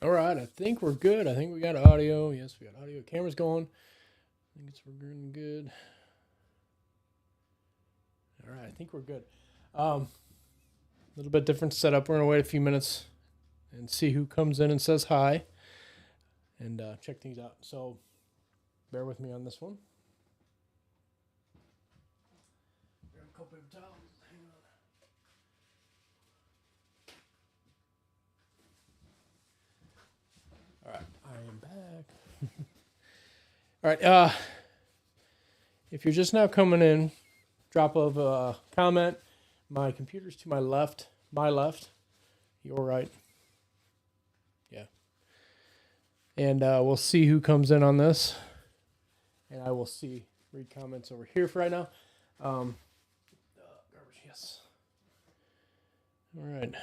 All right, I think we're good. I think we got audio. Yes, we got audio. Camera's going. I think we're good. All right, I think we're good. A little bit different setup. We're gonna wait a few minutes and see who comes in and says hi, and check things out. So, bear with me on this one. Grab a couple of towels. Hang on. All right, I am back. All right. If you're just now coming in, drop of a comment. My computer's to my left. My left. Your right. Yeah. And we'll see who comes in on this. And I will read comments over here for right now. Garbage, yes. All right.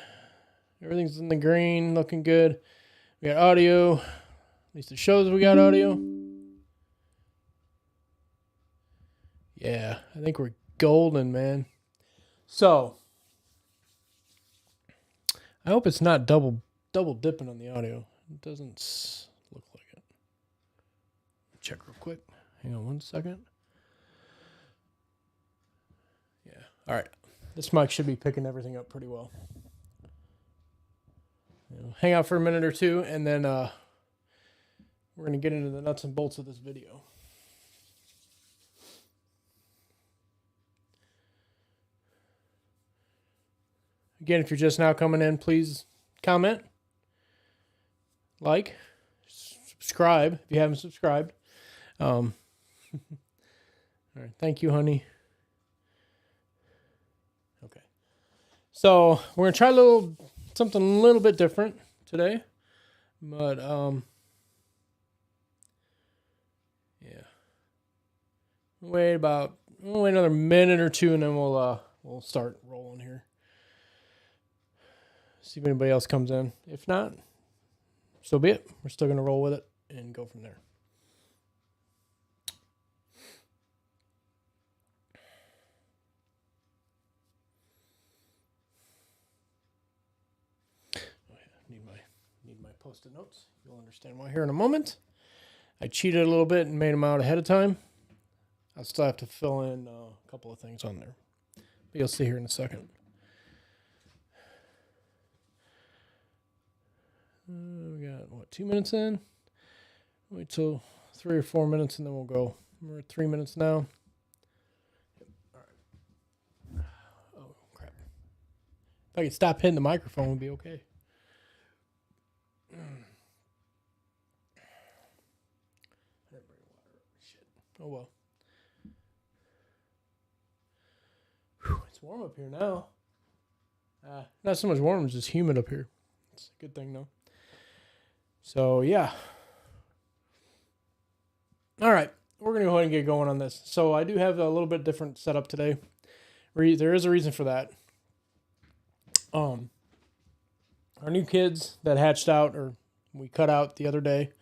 Everything's in the green, looking good. We got audio. At least it shows we got audio. Yeah, I think we're golden, man. So, I hope it's not double dipping on the audio. It doesn't look like it. Check real quick. Hang on 1 second. Yeah. All right. This mic should be picking everything up pretty well. Hang out for a minute or two, and then we're going to get into the nuts and bolts of this video. Again, if you're just now coming in, please comment, like, subscribe if you haven't subscribed. All right, thank you, honey. Okay, so we're gonna try something a little bit different today, but yeah. We'll wait another minute or two, and then we'll start rolling here. See if anybody else comes in. If not, so be it. We're still going to roll with it and go from there. Oh yeah, need my Post-it notes. You'll understand why here in a moment. I cheated a little bit and made them out ahead of time. I still have to fill in a couple of things on there, but you'll see here in a second. We got, 2 minutes in? Wait till 3 or 4 minutes and then we'll go. We're at 3 minutes now. All right. Oh, crap. If I could stop hitting the microphone, it would be okay. Shit. Oh, well. Whew, it's warm up here now. Not so much warm, it's just humid up here. It's a good thing, though. So, yeah. All right. We're going to go ahead and get going on this. So, I do have a little bit different setup today. There is a reason for that. Our new kids that hatched out, or we cut out the other day,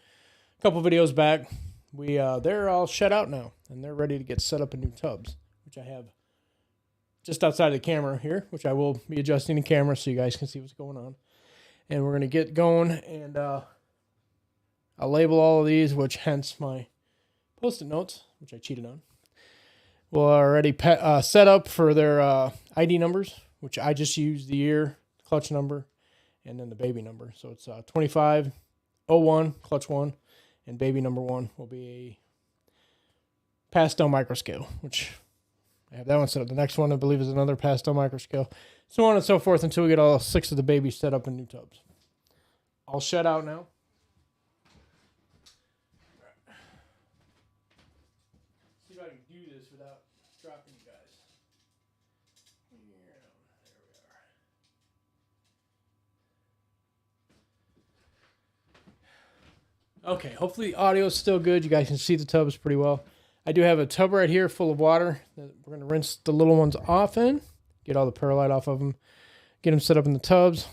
a couple videos back, they're all shut out now, and they're ready to get set up in new tubs, which I have just outside the camera here, which I will be adjusting the camera so you guys can see what's going on. And we're going to get going, and I'll label all of these, which hence my Post-it notes, which I cheated on. We'll already set up for their ID numbers, which I just use the year, clutch number, and then the baby number. So it's 2501, clutch 1, and baby number 1 will be a pastel microscale, which I have that one set up. The next one, I believe, is another pastel microscale. So on and so forth until we get all 6 of the babies set up in new tubs. I'll shut out now. See if I can do this without dropping you guys. There we are. Okay, hopefully the audio is still good. You guys can see the tubs pretty well. I do have a tub right here full of water that we're going to rinse the little ones off in, get all the perlite off of them, get them set up in the tubs,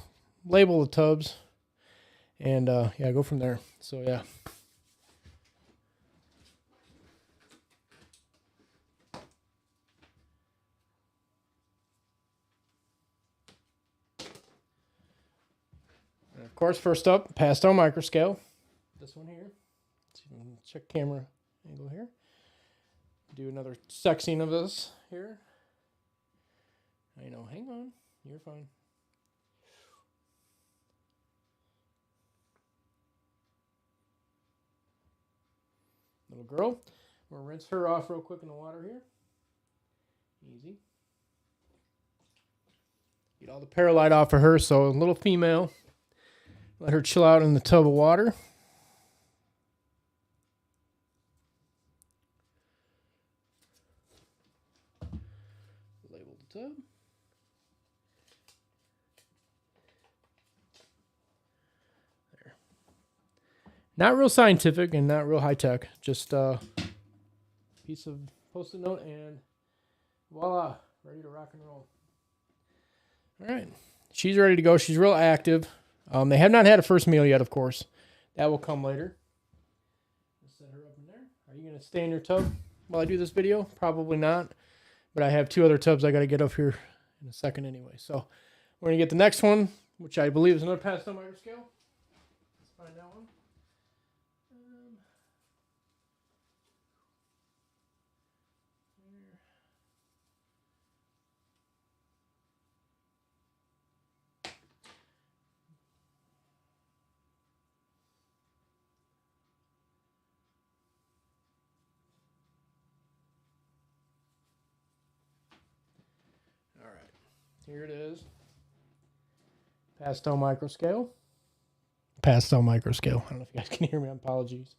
label the tubs, and yeah, go from there. So yeah. course, first up, pastel microscale. This one here. Check camera angle here. Do another sexing of this here. I know, hang on. You're fine. Little girl. We'll rinse her off real quick in the water here. Easy. Get all the perlite off of her. So a little female. Let her chill out in the tub of water. Label the tub. There. Not real scientific and not real high tech. Just a piece of post-it note and voila, ready to rock and roll. All right, she's ready to go. She's real active. They have not had a first meal yet, of course. That will come later. Let's set her up in there. Are you going to stay in your tub while I do this video? Probably not. But I have 2 other tubs I got to get up here in a second anyway. So we're going to get the next one, which I believe is another pastel microscale. Let's find that one. All right, here it is. Pastel microscale. Pastel microscale. I don't know if you guys can hear me. Apologies.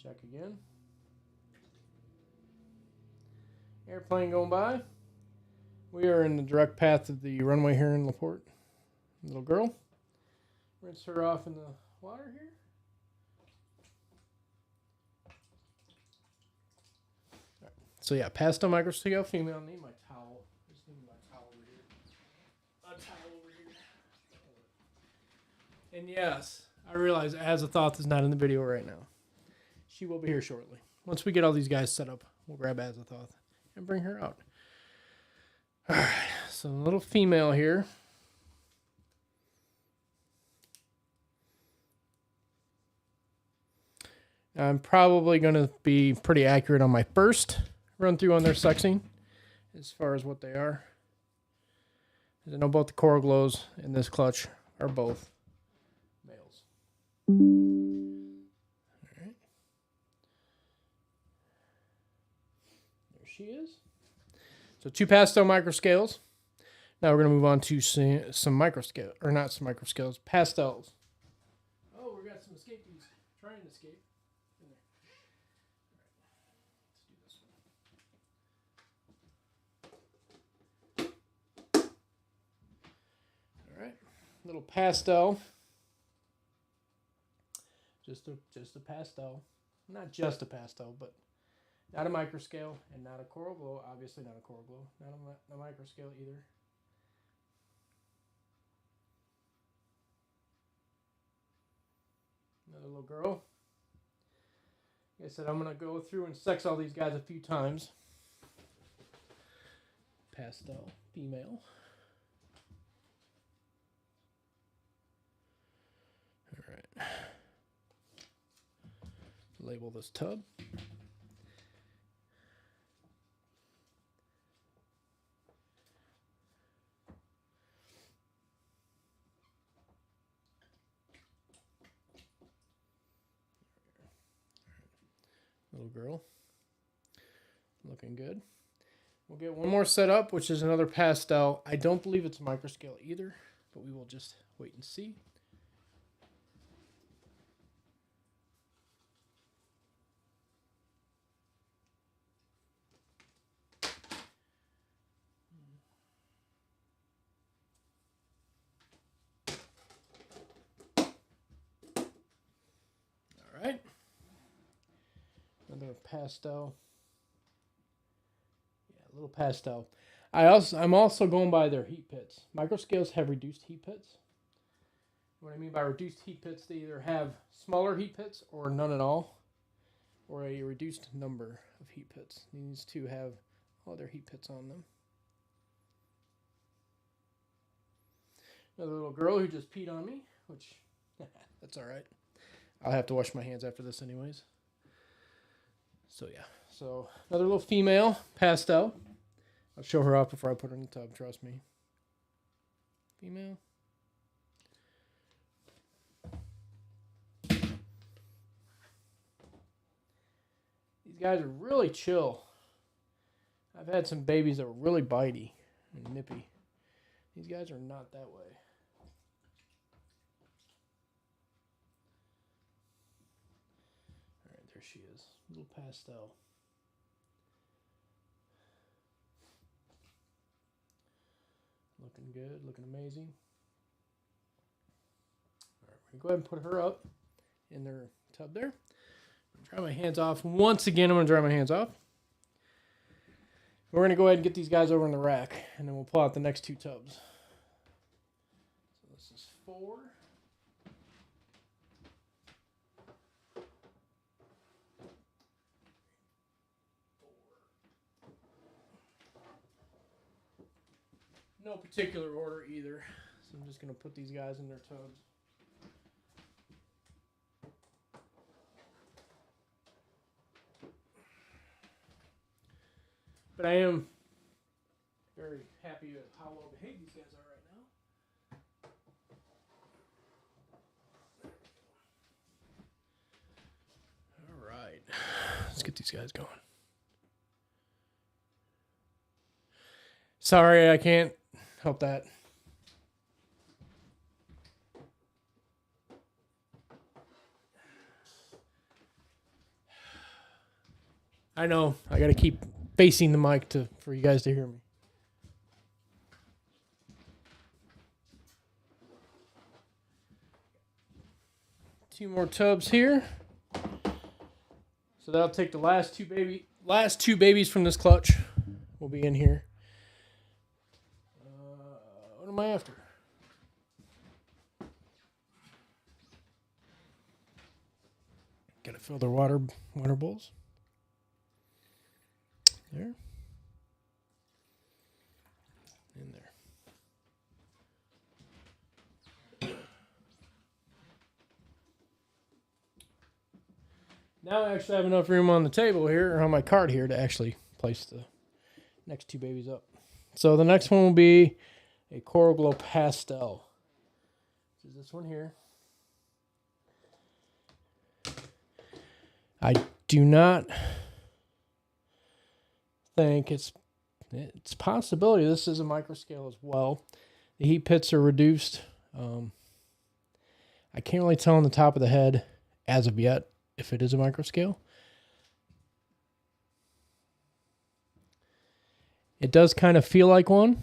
Check again. Airplane going by. We are in the direct path of the runway here in LaPorte. Little girl. Rinse her off in the water here. Right. So yeah, pastel microscale female. I need my towel. Just need my towel over here. A towel over here. And yes, I realize Azathoth is not in the video right now. She will be here shortly. Once we get all these guys set up, we'll grab Azathoth and bring her out. All right, so a little female here. I'm probably going to be pretty accurate on my first run through on their sexing as far as what they are. I know both the coral glows and this clutch are both males. All right. There she is. So 2 pastel microscales. Now we're going to move on to some microscale, or not some microscales, pastels. Oh, we got some escapees trying to escape. In there. All right, let's do this one. All right, little pastel. Just a pastel. Not just a pastel, but not a microscale and not a coral glow. Obviously not a coral glow. Not a microscale either. Another little girl. Like I said, I'm going to go through and sex all these guys a few times. Pastel female. All right. Label this tub. Little girl. Looking good. We'll get one more set up, which is another pastel. I don't believe it's a microscale either, but we will just wait and see. All right. Another pastel. Yeah, a little pastel. I'm also going by their heat pits. Microscales have reduced heat pits. What I mean by reduced heat pits, they either have smaller heat pits or none at all, or a reduced number of heat pits. These two have all their heat pits on them. Another little girl who just peed on me, which that's all right. I'll have to wash my hands after this anyways. So yeah, so another little female pastel. I'll show her off before I put her in the tub, trust me. Female. These guys are really chill. I've had some babies that were really bitey and nippy. These guys are not that way. All right, there she is. Little pastel. Looking good, looking amazing. All right, we're going to go ahead and put her up in their tub there. Dry my hands off. Once again, I'm going to dry my hands off. We're going to go ahead and get these guys over in the rack, and then we'll pull out the next 2 tubs. So this is 4. No particular order either. So I'm just going to put these guys in their tubs. But I am very happy with how well behaved these guys are right now. All right. Let's get these guys going. Sorry, I can't help that. I know. I got to keep facing the mic for you guys to hear me. Two more tubs here. So that'll take the last two babies from this clutch. Will be in here. What am I after? Gotta fill their water bowls. There. In there. Now I actually have enough room on the table here, or on my cart here, to actually place the next 2 babies up. So the next one will be a Coral Glow Pastel. This is this one here. I do not think it's a possibility this is a microscale as well. The heat pits are reduced. I can't really tell on the top of the head as of yet if it is a microscale. It does kind of feel like one.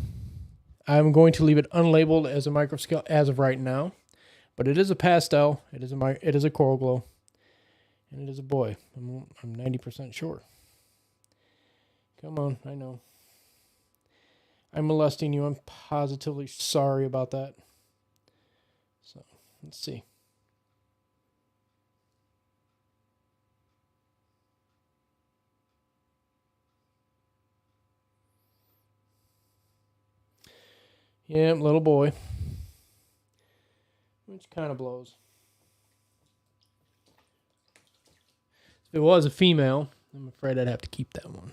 I'm going to leave it unlabeled as a microscale as of right now, but it is a pastel. It is a Coral Glow, and it is a boy. I'm 90% sure. Come on, I know. I'm molesting you. I'm positively sorry about that. So, let's see. Yeah, little boy. Which kind of blows. If it was a female, I'm afraid I'd have to keep that one.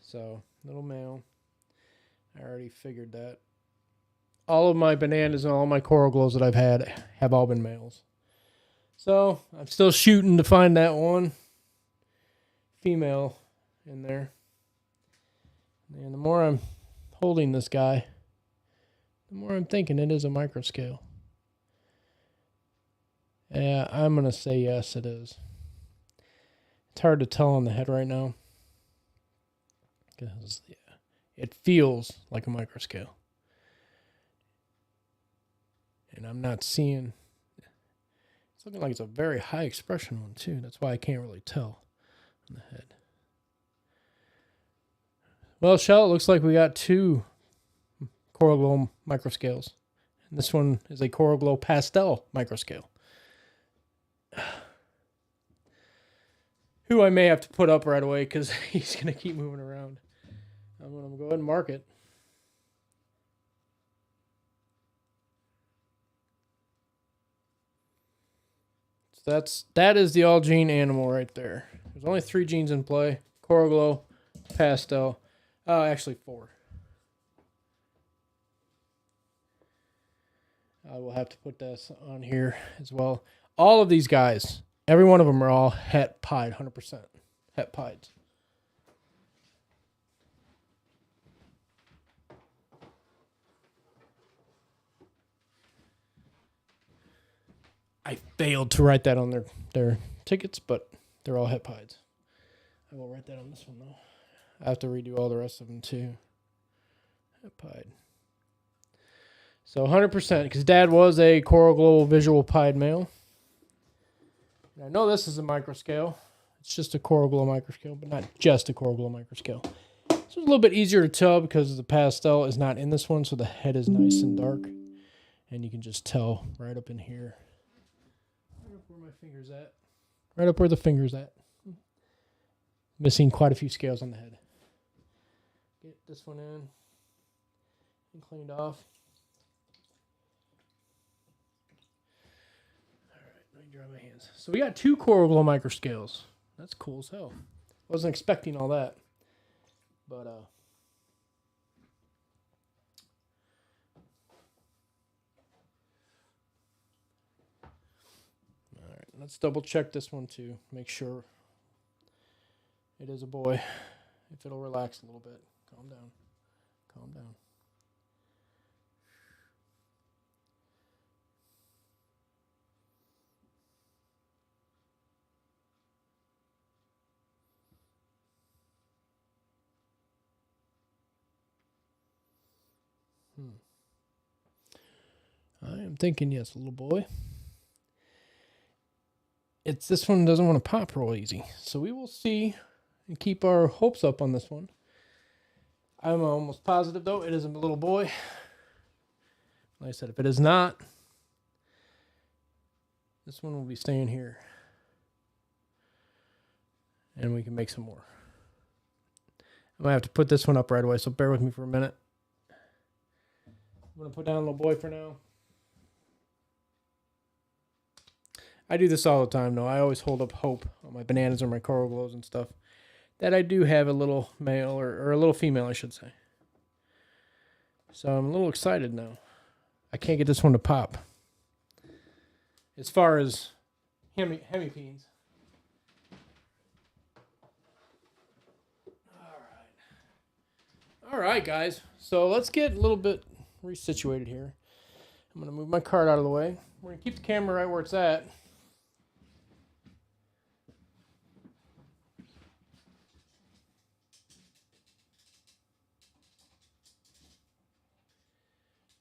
So, little male. I already figured that. All of my bananas and all my Coral Glows that I've had have all been males. So, I'm still shooting to find that one female in there. And the more I'm holding this guy, the more I'm thinking it is a microscale. Yeah, I'm going to say yes, it is. It's hard to tell on the head right now, because it feels like a microscale. And I'm not seeing... It's looking like it's a very high expression one, too. That's why I can't really tell on the head. Well, Shell, it looks like we got 2 Coral Glow microscales. And this one is a Coral Glow Pastel microscale. Who I may have to put up right away because he's going to keep moving around. I'm going to go ahead and mark it. So that is the all gene animal right there. There's only 3 genes in play: Coral Glow, Pastel. Actually 4. I will have to put this on here as well. All of these guys, every one of them are all het pied, 100% het pieds. I failed to write that on their tickets, but they're all het pieds. I will write that on this one though. I have to redo all the rest of them too. Het pied. So 100%, because Dad was a Coral Glow visual pied male. And I know this is a microscale. It's just a Coral Glow microscale, but not just a Coral Glow microscale. So it's a little bit easier to tell because the pastel is not in this one, so the head is nice and dark. And you can just tell right up in here. Right up where my finger's at. Right up where the finger's at. Missing quite a few scales on the head. Get this one in and cleaned off. Dry my hands. So we got 2 Coral Glow microscales. That's cool as hell. Wasn't expecting all that. But all right, let's double check this one too. Make sure it is a boy. If it'll relax a little bit. Calm down. Calm down. I am thinking yes, little boy. This one doesn't want to pop real easy. So we will see and keep our hopes up on this one. I'm almost positive though it is a little boy. Like I said, if it is not, this one will be staying here. And we can make some more. I'm going to have to put this one up right away, so bear with me for a minute. I'm going to put down a little boy for now. I do this all the time, though. I always hold up hope on my bananas or my Coral Glows and stuff that I do have a little male or a little female, I should say. So I'm a little excited now. I can't get this one to pop. As far as hemipenes. All right, guys. So let's get a little bit resituated here. I'm going to move my card out of the way. We're going to keep the camera right where it's at.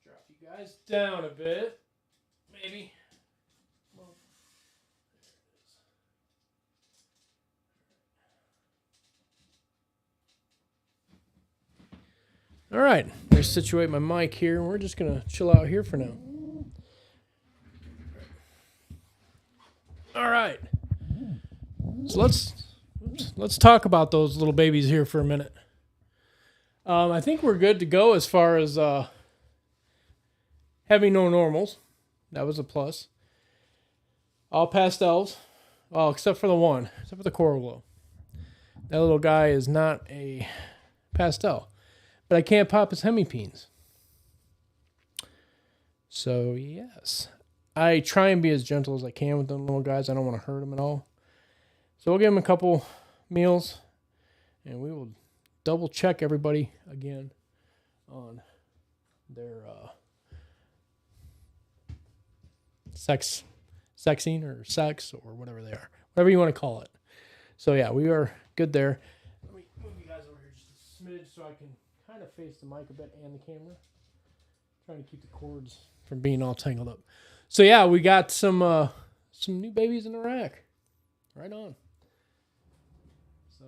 Drop you guys down a bit. Maybe. Well, there it is. All right. Let's situate my mic here. We're just going to chill out here for now. All right. So let's talk about those little babies here for a minute. I think we're good to go as far as having no normals. That was a plus. All pastels. Well, except for the Coral Glow. That little guy is not a pastel. But I can't pop his hemipenes. So, yes. I try and be as gentle as I can with them little guys. I don't want to hurt them at all. So we'll give them a couple meals. And we will double check everybody again on their sexing or sex or whatever they are. Whatever you want to call it. So, yeah, we are good there. Let me move you guys over here just a smidge so I can kind of face the mic a bit and the camera. Trying to keep the cords from being all tangled up. So yeah, we got some new babies in the rack. Right on. So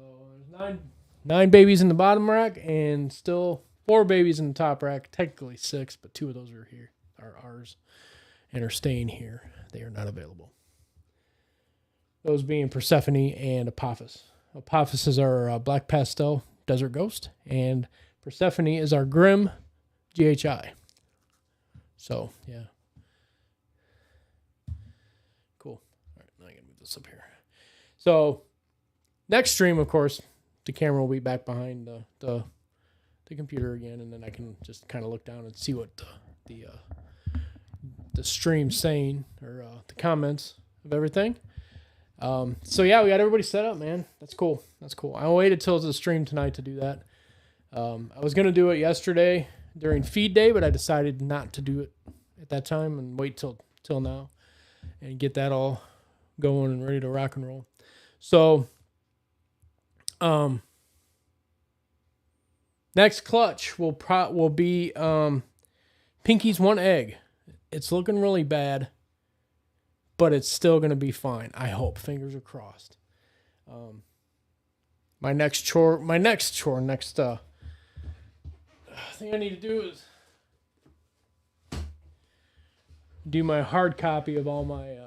there's nine babies in the bottom rack and still 4 babies in the top rack. Technically 6, but 2 of those are here, are ours, and are staying here. They are not available. Those being Persephone and Apophis. Apophis is our black pastel desert ghost, and Persephone is our grim GHI. So, yeah. Cool. All right, now I this up here. So next stream, of course, the camera will be back behind the computer again, and then I can just kind of look down and see what the stream's saying, or the comments of everything. So yeah, we got everybody set up, man. That's cool. I waited till the stream tonight to do that. I was gonna do it yesterday during feed day, but I decided not to do it at that time and wait till now and get that all going and ready to rock and roll. So, next clutch will be Pinky's one egg. It's looking really bad, but it's still going to be fine. I hope. Fingers are crossed. Next thing I need to do is do my hard copy of all my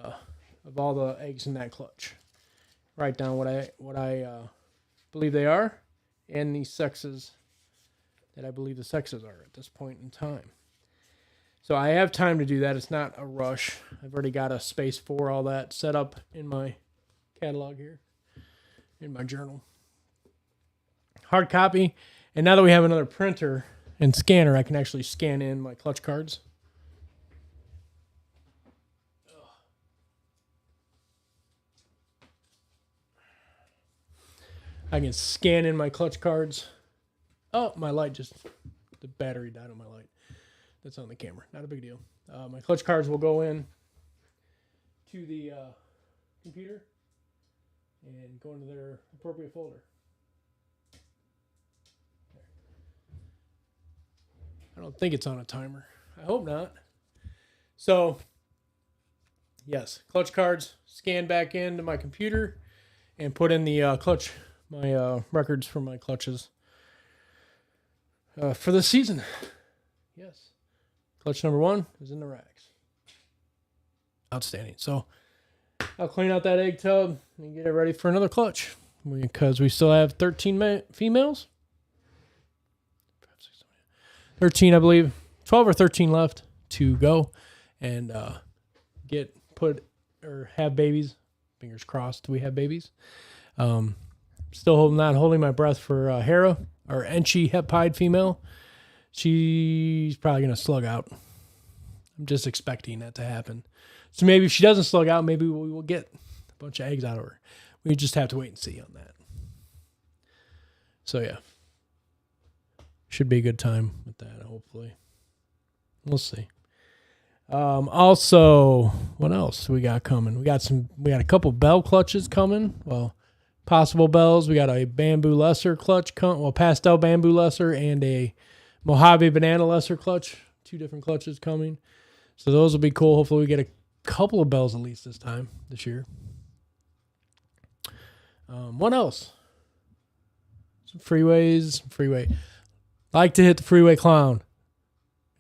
all the eggs in that clutch. Write down what I believe they are and the sexes that I believe the sexes are at this point in time. So I have time to do that. It's not a rush. I've already got a space for all that set up in my catalog here, in my journal. Hard copy. And now that we have another printer and scanner, I can actually scan in my clutch cards. I can scan in my clutch cards. Oh, my light the battery died on my light. That's on the camera. Not a big deal. My clutch cards will go in to the computer and go into their appropriate folder. I don't think it's on a timer. I hope not. So, yes, clutch cards, scan back into my computer and put in the clutch, my records for my clutches for the season. Yes. Clutch number 1 is in the racks. Outstanding. So I'll clean out that egg tub and get it ready for another clutch because we still have 13 females. 13, I believe. 12 or 13 left to go and have babies. Fingers crossed we have babies. Still not holding my breath for Hera, our Enchi Hepide female. She's probably going to slug out. I'm just expecting that to happen. So maybe if she doesn't slug out, maybe we will get a bunch of eggs out of her. We just have to wait and see on that. So yeah. Should be a good time with that, hopefully. We'll see. Also, what else we got coming? We got a couple bell clutches coming. Well, possible bells. We got a bamboo lesser clutch, pastel bamboo lesser and a Mojave banana lesser clutch. 2 different clutches coming. So those will be cool. Hopefully we get a couple of bells at least this year. What else? Some freeway. Like to hit the freeway clown.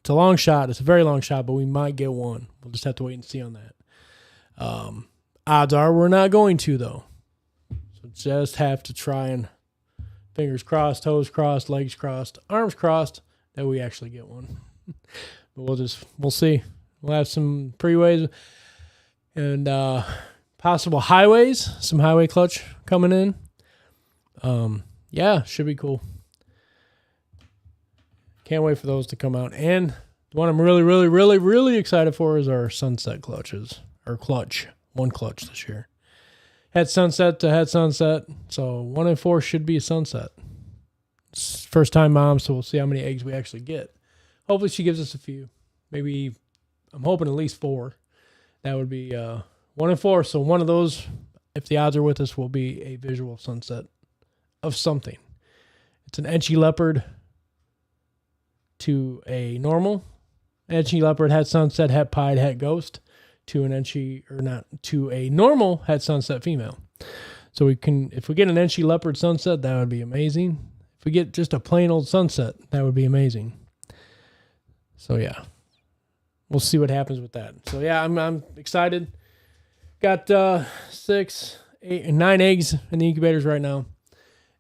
It's a long shot. It's a very long shot, but we might get one. We'll just have to wait and see on that. Odds are we're not going to, though. So just have to try and fingers crossed, toes crossed, legs crossed, arms crossed that we actually get one. But we'll see. We'll have some freeways and possible highways, some highway clutch coming in. Yeah, should be cool. Can't wait for those to come out. And the one I'm really, really, really, really excited for is our sunset clutches. Or clutch. 1 clutch this year. Head sunset to head sunset. So 1 and 4 should be a sunset. It's first time mom, so we'll see how many eggs we actually get. Hopefully she gives us a few. Maybe, I'm hoping at least 4. That would be 1 and 4. So one of those, if the odds are with us, will be a visual sunset of something. It's an Enchi leopard to a normal. Enchi leopard, het sunset, het pied, het ghost to an Enchi, or not, to a normal het sunset female. So if we get an Enchi leopard sunset, that would be amazing. If we get just a plain old sunset, that would be amazing. So yeah, we'll see what happens with that. So yeah, I'm excited. Got 6, 8, and 9 eggs in the incubators right now,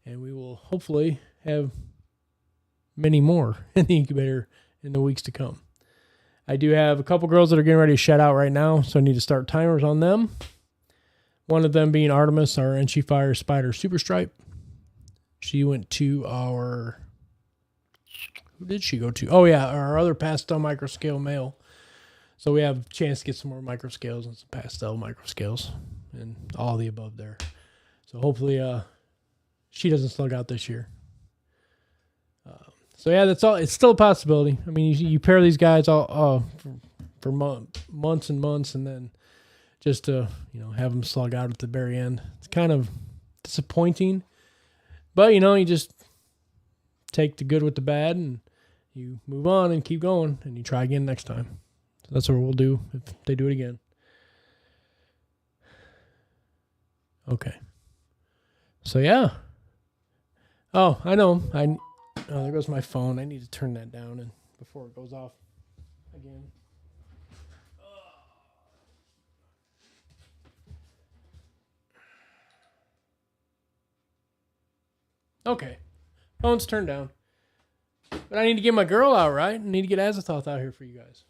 and we will hopefully have many more in the incubator in the weeks to come. I do have a couple girls that are getting ready to shed out right now, so I need to start timers on them. One of them being Artemis, our Enchi Fire Spider Super Stripe. She went to our... Who did she go to? Oh, yeah, our other pastel microscale male. So we have a chance to get some more microscales and some pastel microscales and all the above there. So hopefully she doesn't slug out this year. So yeah, that's all. It's still a possibility. I mean, you pair these guys all for months and months, and then just to have them slug out at the very end. It's kind of disappointing, but you just take the good with the bad, and you move on and keep going, and you try again next time. So that's what we'll do if they do it again. Okay. So yeah. Oh, I know. Oh, there goes my phone. I need to turn that down and before it goes off again. Okay. Phone's turned down. But I need to get my girl out, right? I need to get Azathoth out here for you guys.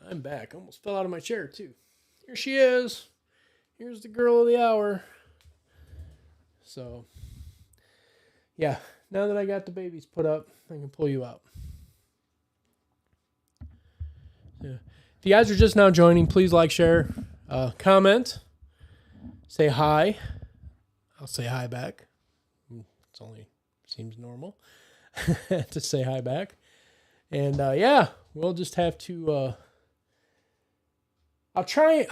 I'm back. Almost fell out of my chair, too. Here she is. Here's the girl of the hour. So, yeah. Now that I got the babies put up, I can pull you out. Yeah. If you guys are just now joining, please like, share, comment, say hi. I'll say hi back. It's only seems normal to say hi back. And yeah, we'll just have to. I'll tell you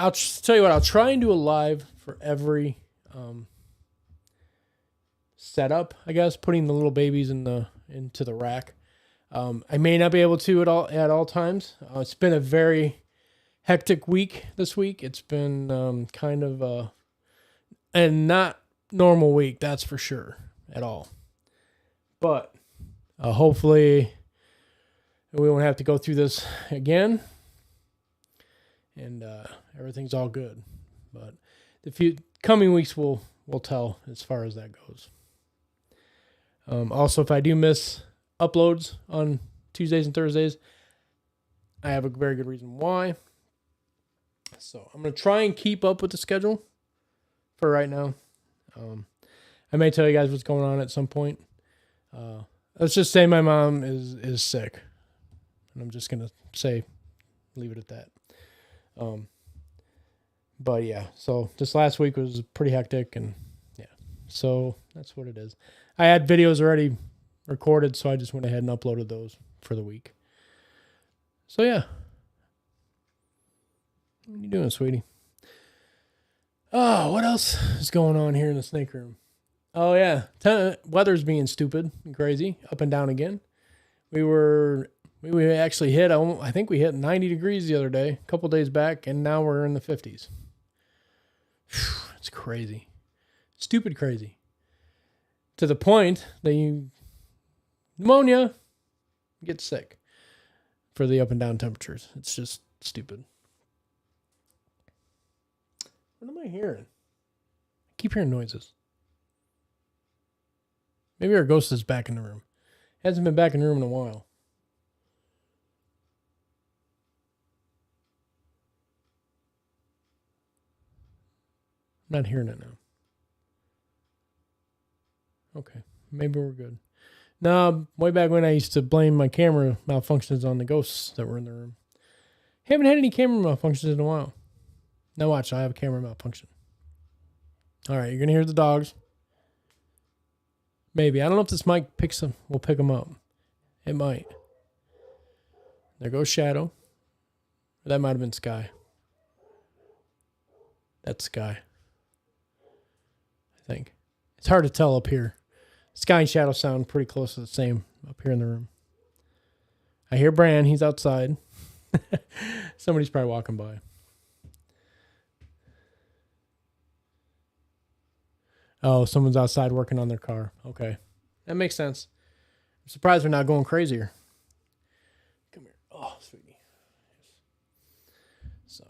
what. I'll try and do a live for every setup. I guess putting the little babies into the rack. I may not be able to at all times. It's been a very hectic week this week. It's been kind of a not normal week, that's for sure, at all. But hopefully we won't have to go through this again, and everything's all good. But the coming weeks will tell as far as that goes. Also, if I do miss uploads on Tuesdays and Thursdays, I have a very good reason why. So I'm going to try and keep up with the schedule for right now. I may tell you guys what's going on at some point. Let's just say my mom is sick. And I'm just going to leave it at that. But yeah, so this last week was pretty hectic, and yeah, so that's what it is. I had videos already recorded, so I just went ahead and uploaded those for the week. So yeah. What are you doing, sweetie? Oh, what else is going on here in the snake room? Oh yeah, weather's being stupid and crazy, up and down again. We actually hit, I think we hit 90 degrees the other day, a couple days back, and now we're in the 50s. It's crazy. Stupid crazy. To the point that pneumonia, get sick for the up and down temperatures. It's just stupid. What am I hearing? I keep hearing noises. Maybe our ghost is back in the room. Hasn't been back in the room in a while. I'm not hearing it now. Okay, maybe we're good. No, way back when I used to blame my camera malfunctions on the ghosts that were in the room. Haven't had any camera malfunctions in a while. Now watch, I have a camera malfunction. All right, you're going to hear the dogs. Maybe. I don't know if this mic will pick them up. It might. There goes Shadow. That might have been Sky. That's Sky. I think. It's hard to tell up here. Sky and Shadow sound pretty close to the same up here in the room. I hear Bran. He's outside. Somebody's probably walking by. Oh, someone's outside working on their car. Okay. That makes sense. I'm surprised they're not going crazier. Come here. Oh, sweetie. So,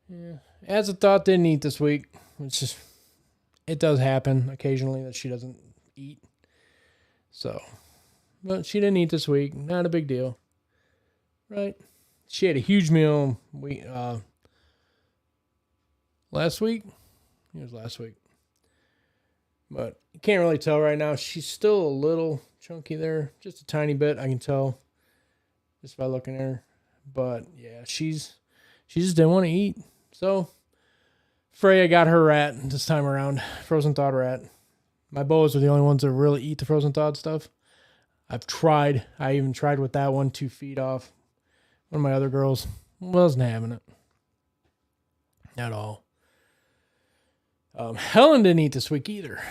yeah. As a thought, didn't eat this week. It does happen occasionally that she doesn't eat. So, but she didn't eat this week. Not a big deal. Right? She had a huge meal last week. It was last week. But you can't really tell right now. She's still a little chunky there. Just a tiny bit, I can tell. Just by looking at her. But yeah, she just didn't want to eat. So Freya got her rat this time around. Frozen thawed rat. My boas are the only ones that really eat the frozen thawed stuff. I've tried. I even tried with that one to feed off. One of my other girls wasn't having it. At all. Helen didn't eat this week either.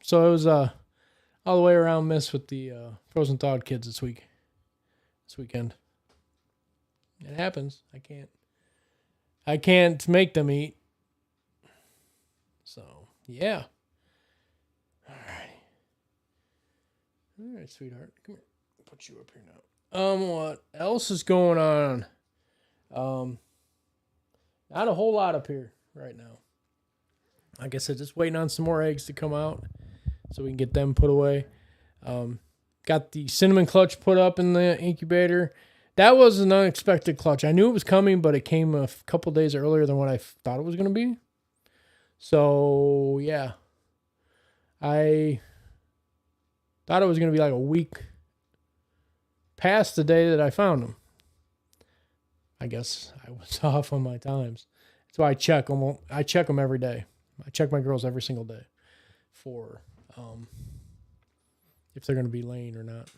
So it was all the way around miss with the frozen thawed kids this weekend. It happens. I can't make them eat. So yeah. All right, sweetheart. Come here. Put you up here now. What else is going on? Not a whole lot up here right now. Like I said, just waiting on some more eggs to come out so we can get them put away. Got the cinnamon clutch put up in the incubator. That was an unexpected clutch. I knew it was coming, but it came a couple days earlier than what I thought it was going to be. So, yeah. I thought it was going to be like a week past the day that I found them. I guess I was off on my times. That's why I check them. I check them every day. I check my girls every single day for if they're going to be laying or not.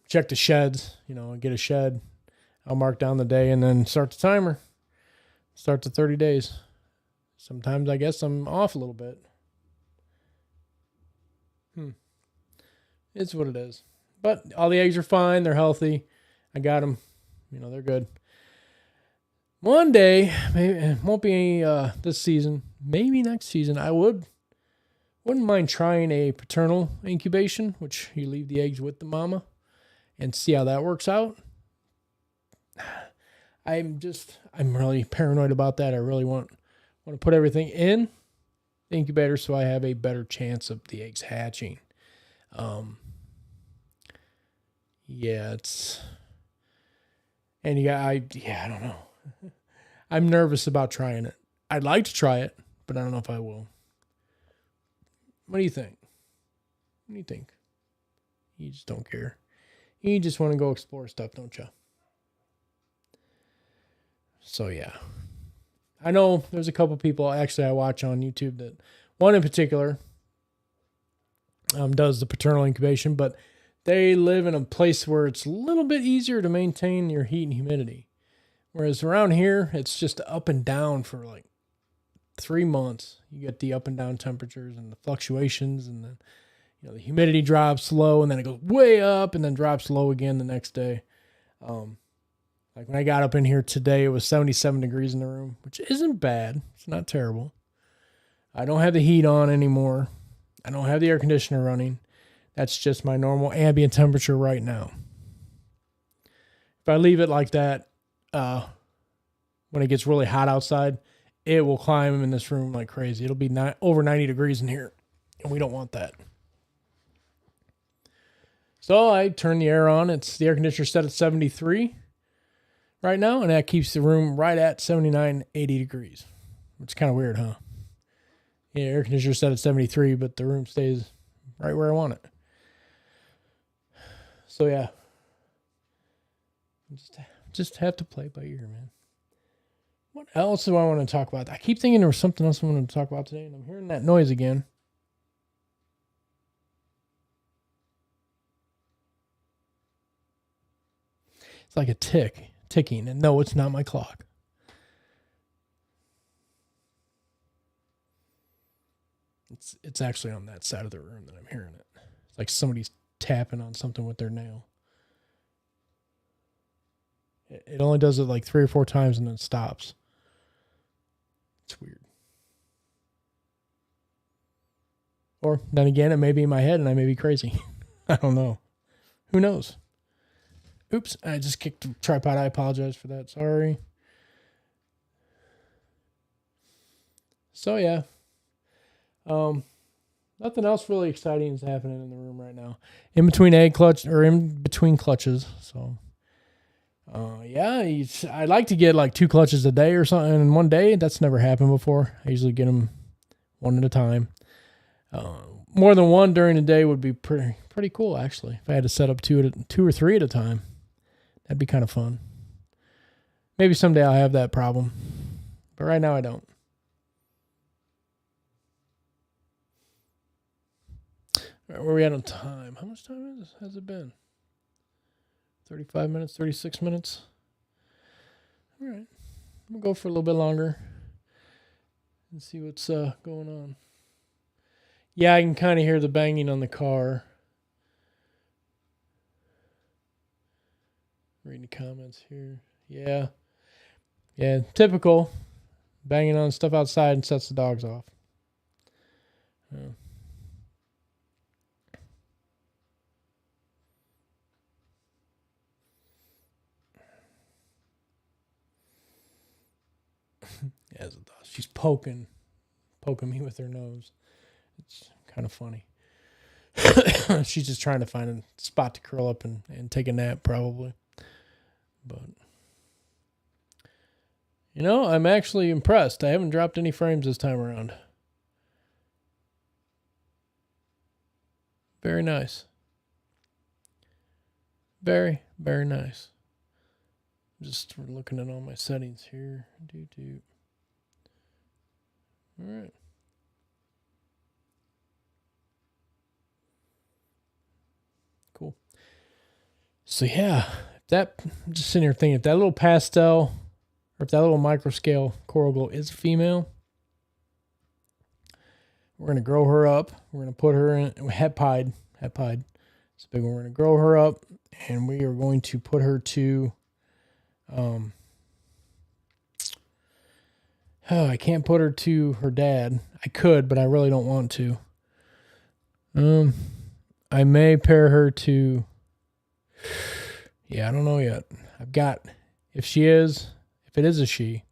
Check the sheds, get a shed. I'll mark down the day and then start the timer. Start the 30 days. Sometimes I guess I'm off a little bit. It's what it is. But all the eggs are fine. They're healthy. I got them. They're good. One day, maybe it won't be this season. Maybe next season. I wouldn't mind trying a paternal incubation, which you leave the eggs with the mama, and see how that works out. I'm really paranoid about that. I really want to put everything in the incubator so I have a better chance of the eggs hatching. I don't know. I'm nervous about trying it. I'd like to try it, but I don't know if I will. What do you think? You just don't care. You just want to go explore stuff, don't you? So, yeah. I know there's a couple people actually I watch on YouTube that one in particular does the paternal incubation, but they live in a place where it's a little bit easier to maintain your heat and humidity. Whereas around here, it's just up and down for like 3 months. You get the up and down temperatures and the fluctuations, and then the humidity drops low, and then it goes way up, and then drops low again the next day. Like when I got up in here today, it was 77 degrees in the room, which isn't bad. It's not terrible. I don't have the heat on anymore. I don't have the air conditioner running. That's just my normal ambient temperature right now. If I leave it like that, when it gets really hot outside, it will climb in this room like crazy. It'll be over 90 degrees in here, and we don't want that. So I turn the air on. The air conditioner set at 73 right now, and that keeps the room right at 79, 80 degrees. Which is kind of weird, huh? Yeah, air conditioner set at 73, but the room stays right where I want it. So yeah, just have to play by ear, man. What else do I want to talk about? I keep thinking there was something else I wanted to talk about today, and I'm hearing that noise again. It's like a ticking, and no, it's not my clock. It's actually on that side of the room that I'm hearing it. It's like somebody's tapping on something with their nail. It only does it like 3 or 4 times and then stops. It's weird. Or then again, it may be in my head and I may be crazy. I don't know. Who knows? Oops, I just kicked the tripod. I apologize for that. Sorry. So yeah. Nothing else really exciting is happening in the room right now. In between clutches. So yeah, I like to get like 2 clutches a day or something in one day. That's never happened before. I usually get them one at a time. More than one during the day would be pretty cool, actually. If I had to set up 2 or 3 at a time, that'd be kind of fun. Maybe someday I'll have that problem, but right now I don't. Where are we at on time? How much time has it been? 35 minutes, 36 minutes. All right. I'm going to go for a little bit longer and see what's going on. Yeah, I can kind of hear the banging on the car. Reading the comments here. Yeah. Yeah, typical. Banging on stuff outside and sets the dogs off. Yeah. As it does. She's poking me with her nose. It's kind of funny. She's just trying to find a spot to curl up and take a nap, probably. But, you know, I'm actually impressed. I haven't dropped any frames this time around. Very nice. Very, very nice. Just looking at all my settings here. All right. Cool. So yeah, I'm just sitting here thinking, if that little pastel or if that little micro scale coral glow is female, we're going to grow her up. We're going to put her in het pied. It's a big one. We're going to grow her up and we are going to put her to, I can't put her to her dad. I could, but I really don't want to. I may pair her to, I don't know yet. If it is a she,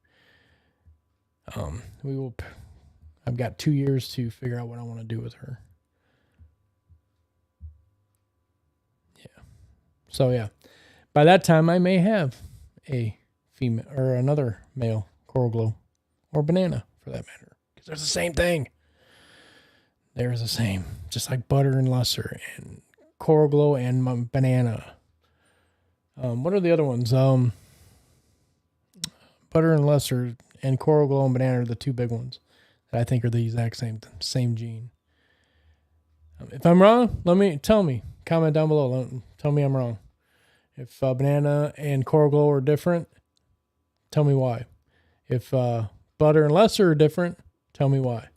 I've got 2 years to figure out what I want to do with her. Yeah. So yeah, by that time I may have a female or another male coral glow or banana for that matter, because they're the same thing. They're the same, just like butter and lesser and coral glow and banana. What are the other ones? Butter and lesser and coral glow and banana are the 2 big ones that I think are the exact same gene. If I'm wrong, tell me. Comment down below. Tell me I'm wrong. If banana and coral glow are different, tell me why. If butter and lesser are different, tell me why.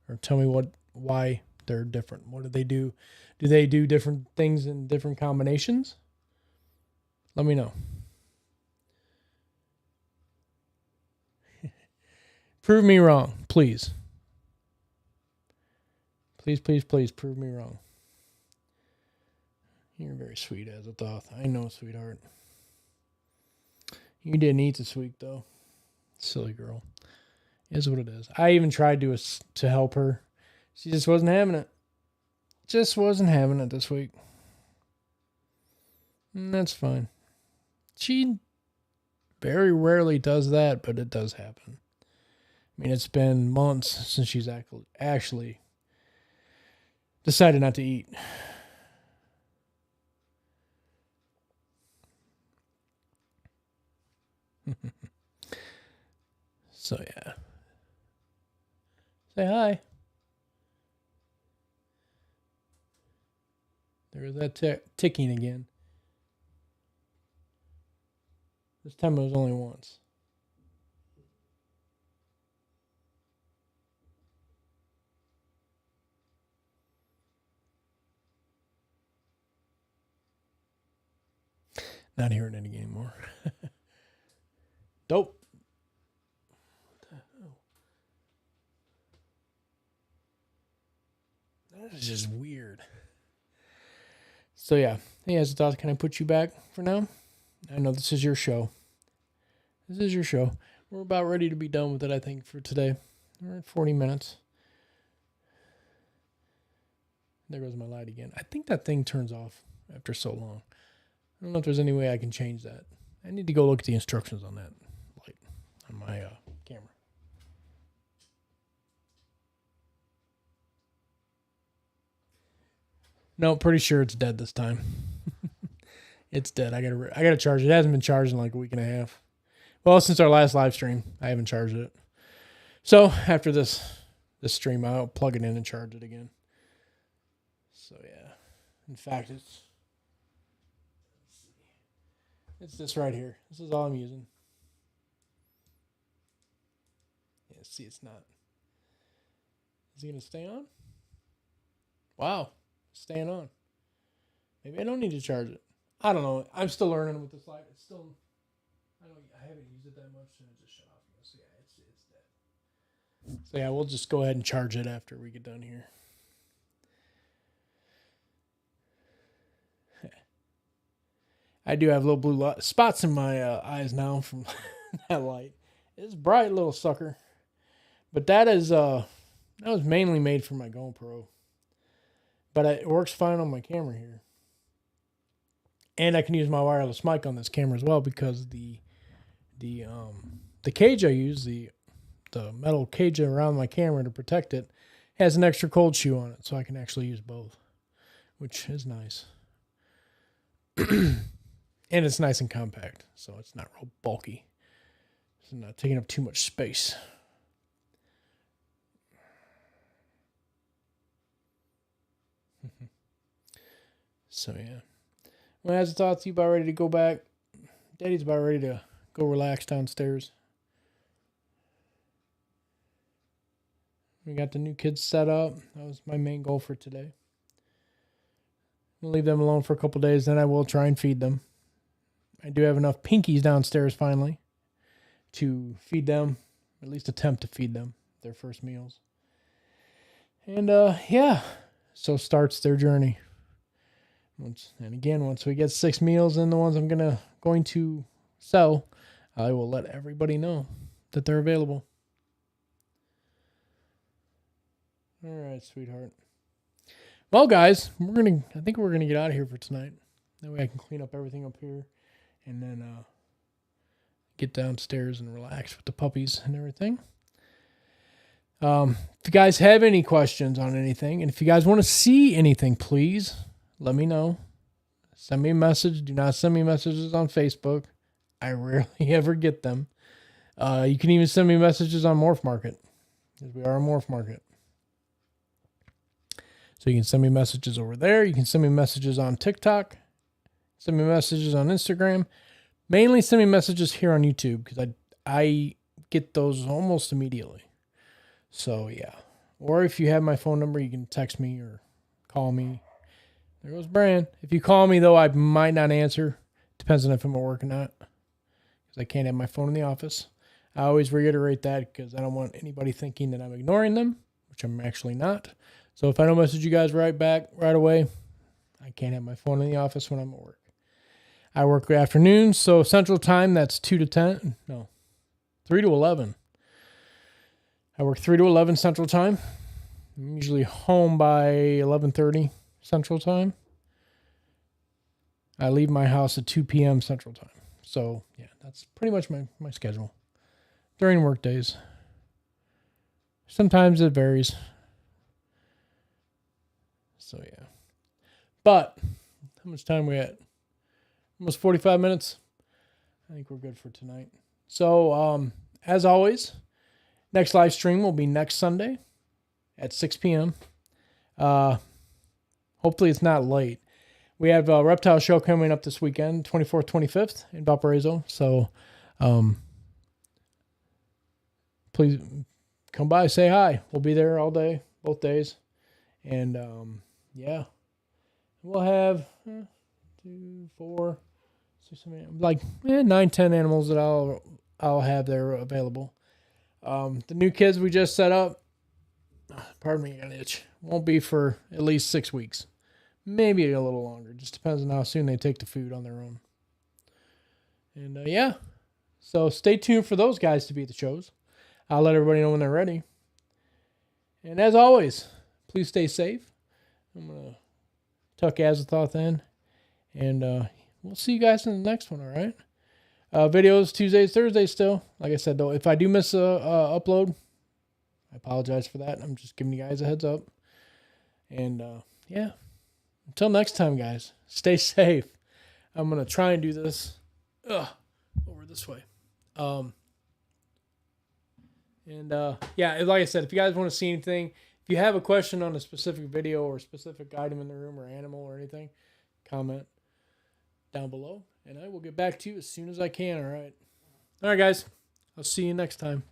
Or tell me why they're different. What do they do? Do they do different things in different combinations? Let me know. Prove me wrong, please. Please prove me wrong. You're very sweet as a thought. I know, sweetheart. You didn't eat this week, though. Silly girl. It is what it is. I even tried to help her. She just wasn't having it. Just wasn't having it this week. And that's fine. She very rarely does that, but it does happen. I mean, it's been months since she's actually decided not to eat. So, yeah. Say hi. There's that ticking again. This time it was only once. Not hearing it anymore. Dope. What the hell? So yeah. Hey, as a thought, can I put you back for now? I know this is your show. This is your show. We're about ready to be done with it, I think, for today. We're at 40 minutes. There goes my light again. I think that thing turns off after so long. I don't know if there's any way I can change that. I need to go look at the instructions on that light on my camera. No, pretty sure it's dead this time. It's dead. I gotta charge it. It hasn't been charged in like a week and a half. Well, since our last live stream, I haven't charged it. So after this stream, I'll plug it in and charge it again. So yeah, in fact, it's this right here. This is all I'm using. Yeah, see, it's not. Is he gonna stay on? Wow, staying on. Maybe I don't need to charge it. I don't know. I'm still learning with this light. It's still. I haven't used it that much, and it just shut off. So yeah, it's dead. So yeah, we'll just go ahead and charge it after we get done here. I do have little blue spots in my eyes now from that light. It's a bright little sucker, but that was mainly made for my GoPro. But it works fine on my camera here, and I can use my wireless mic on this camera as well because the cage I use, the metal cage around my camera to protect it, has an extra cold shoe on it, so I can actually use both, which is nice. And it's nice and compact, so it's not real bulky. It's not taking up too much space. So yeah. Well, as I thought, you about ready to go back. Daddy's about ready to go relax downstairs. We got the new kids set up. That was my main goal for today. We'll leave them alone for a couple days, then I will try and feed them. I do have enough pinkies downstairs finally to feed them, at least attempt to feed them their first meals. And yeah, so starts their journey. Once we get 6 meals and the ones I'm going to sell, I will let everybody know that they're available. All right, sweetheart. Well, guys, I think we're gonna get out of here for tonight. That way I can clean up everything up here, and then get downstairs and relax with the puppies and everything. If you guys have any questions on anything, and if you guys want to see anything, please let me know. Send me a message. Do not send me messages on Facebook. I rarely ever get them. You can even send me messages on Morph Market, because we are a Morph Market. So you can send me messages over there. You can send me messages on TikTok. Send me messages on Instagram. Mainly send me messages here on YouTube because I get those almost immediately. So yeah. Or if you have my phone number, you can text me or call me. There goes Brian. If you call me, though, I might not answer. Depends on if I'm at work or not. Because I can't have my phone in the office. I always reiterate that because I don't want anybody thinking that I'm ignoring them, which I'm actually not. So if I don't message you guys right back right away, I can't have my phone in the office when I'm at work. I work afternoons, so Central Time, that's 3 to 11. I work 3 to 11 Central Time. I'm usually home by 11:30 Central Time. I leave my house at 2 p.m. Central Time. So, yeah, that's pretty much my schedule during work days. Sometimes it varies. So, yeah. But, how much time we at? Almost 45 minutes. I think we're good for tonight. So, as always, next live stream will be next Sunday at 6 p.m. Hopefully it's not late. We have a reptile show coming up this weekend, 24th, 25th in Valparaiso. So, please come by, say hi. We'll be there all day, both days. And, yeah, we'll have 2, 4, 6, 7, like 9, 10 animals that I'll have there available. The new kids we just set up, pardon me, an itch, won't be for at least 6 weeks, maybe a little longer. Just depends on how soon they take the food on their own. And yeah, so stay tuned for those guys to be at the shows. I'll let everybody know when they're ready. And as always, please stay safe. I'm going to tuck Azathoth in. And we'll see you guys in the next one, all right? Videos Tuesdays, Thursdays still. Like I said, though, if I do miss a upload, I apologize for that. I'm just giving you guys a heads up. And yeah, until next time, guys, stay safe. I'm going to try and do this over this way. Yeah, like I said, if you guys want to see anything, if you have a question on a specific video or a specific item in the room or animal or anything, comment down below, and I will get back to you as soon as I can, all right? All right, guys. I'll see you next time.